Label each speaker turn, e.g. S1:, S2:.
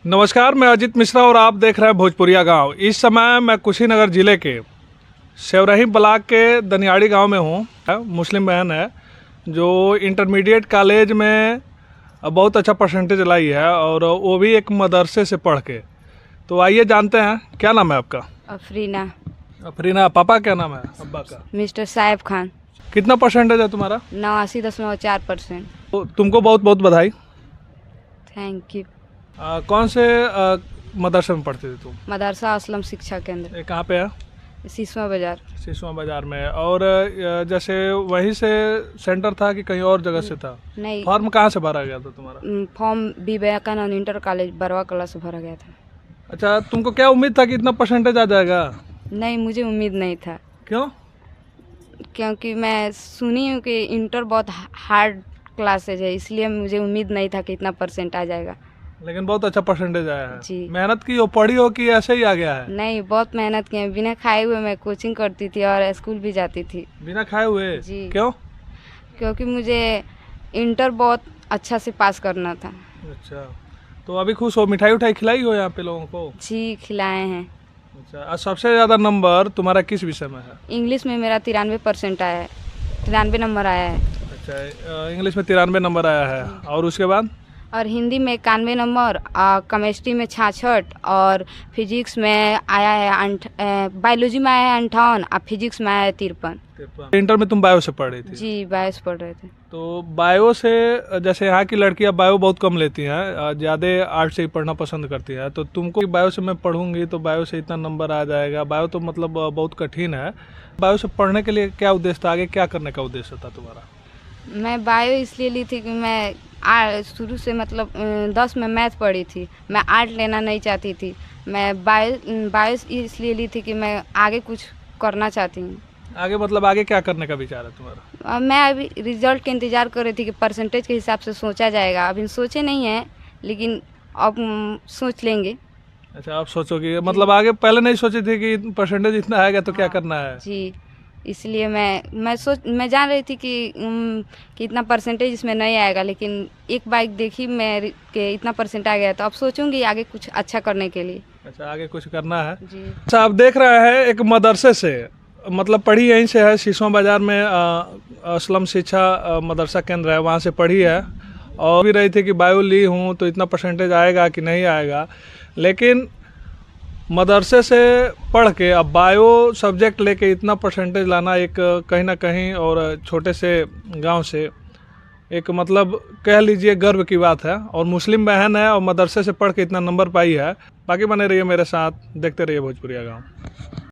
S1: नमस्कार, मैं अजित मिश्रा और आप देख रहे हैं भोजपुरिया गांव। इस समय मैं कुशीनगर ज़िले के सेवरही ब्लॉक के दनियाड़ी गांव में हूं। मुस्लिम बहन है जो इंटरमीडिएट कॉलेज में बहुत अच्छा परसेंटेज लाई है और वो भी एक मदरसे से पढ़ के। तो आइए जानते हैं, क्या नाम है आपका?
S2: अफरीना।
S1: अफरीना। पापा क्या नाम है अब्बा का?
S2: मिस्टर साहिब खान।
S1: कितना परसेंटेज है तुम्हारा?
S2: 89.4%।
S1: तो तुमको बहुत बहुत बधाई।
S2: Thank you.
S1: कौन से मदरसे में पढ़ते थे तुम?
S2: मदरसा असलम शिक्षा केंद्र,
S1: ये कहाँ पे है?
S2: सिसवा बाजार।
S1: सिसवा बाजार में। और जैसे वहीं से सेंटर था कि कहीं और जगह से था?
S2: नहीं,
S1: फॉर्म कहाँ से भरा गया था तुम्हारा?
S2: Form Vivekananda inter college Barwa Kala से भरा गया था।
S1: अच्छा, तुमको क्या उम्मीद था कि इतना परसेंटेज आ जाएगा?
S2: नहीं, मुझे उम्मीद नहीं था,
S1: क्यों?
S2: क्योंकि मैं सुनी हूँ कि इंटर बहुत हार्ड क्लासेज है, इसलिए मुझे उम्मीद नहीं था कि इतना परसेंट आ जाएगा।
S1: लेकिन बहुत अच्छा परसेंटेज आया है।
S2: जी।
S1: मेहनत की हो, पढ़ी हो कि ऐसे ही आ गया है?
S2: नहीं, बहुत मेहनत की। बिना खाए हुए मैं कोचिंग करती थी और स्कूल भी जाती थी।
S1: बिना खाए हुए?
S2: जी।
S1: क्यों?
S2: क्योंकि मुझे इंटर बहुत अच्छा से पास करना था।
S1: अच्छा, तो अभी खुश हो? मिठाई उठाई खिलाई हो यहाँ पे लोगों को?
S2: जी, खिलाए हैं।
S1: अच्छा, और सबसे ज़्यादा नंबर तुम्हारा किस विषय में है?
S2: इंग्लिश में मेरा 93% आया है, 93 नंबर आया है।
S1: अच्छा, इंग्लिश में 93 नंबर आया है। और उसके बाद?
S2: और हिंदी में 91 नंबर, केमिस्ट्री में 66 और फिजिक्स में आया है बायोलॉजी में आया है 58 और फिजिक्स में आया है 53।
S1: इंटर में तुम बायो से पढ़ रही थी?
S2: जी, बायो से पढ़ रहे थे।
S1: तो बायो से, जैसे यहाँ की लड़कियाँ बायो बहुत कम लेती हैं, ज़्यादा आर्ट से ही पढ़ना पसंद करती हैं, तो तुमको बायो से मैं पढ़ूंगी तो बायो से इतना नंबर आ जाएगा? बायो तो मतलब बहुत कठिन है। बायो से पढ़ने के लिए क्या उद्देश्य था? आगे क्या करने का उद्देश्य था तुम्हारा?
S2: मैं बायो इसलिए ली थी कि मैं शुरू से मतलब 10 में मैथ पढ़ी थी, मैं आर्ट लेना नहीं चाहती थी। मैं बायो इसलिए ली थी कि मैं आगे कुछ करना चाहती हूँ।
S1: आगे मतलब आगे क्या करने का विचार है तुम्हारा?
S2: मैं अभी रिजल्ट के इंतज़ार कर रही थी कि परसेंटेज के हिसाब से सोचा जाएगा। अभी सोचे नहीं है, लेकिन अब सोच लेंगे।
S1: अच्छा, आप सोचोगे मतलब आगे पहले नहीं सोची थी कि परसेंटेज इतना आएगा तो क्या करना है?
S2: जी, इसलिए मैं जान रही थी कि इतना परसेंटेज इसमें नहीं आएगा, लेकिन एक बाइक देखी मैं कि इतना परसेंट आ गया, तो अब सोचूंगी आगे कुछ अच्छा करने के लिए।
S1: अच्छा, आगे कुछ करना है
S2: जी।
S1: अच्छा, आप देख रहे हैं एक मदरसे से, मतलब पढ़ी यहीं से है, सिसवा बाजार में असलम शिक्षा मदरसा केंद्र है, वहाँ से पढ़ी है। और भी रही थी कि बायो ली हूँ तो इतना परसेंटेज आएगा कि नहीं आएगा, लेकिन मदरसे से पढ़ के अब बायो सब्जेक्ट लेके इतना परसेंटेज लाना एक कहीं ना कहीं, और छोटे से गांव से, एक मतलब कह लीजिए गर्व की बात है। और मुस्लिम बहन है और मदरसे से पढ़ के इतना नंबर पाई है। बाकी बने रहिए मेरे साथ, देखते रहिए भोजपुरिया गांव।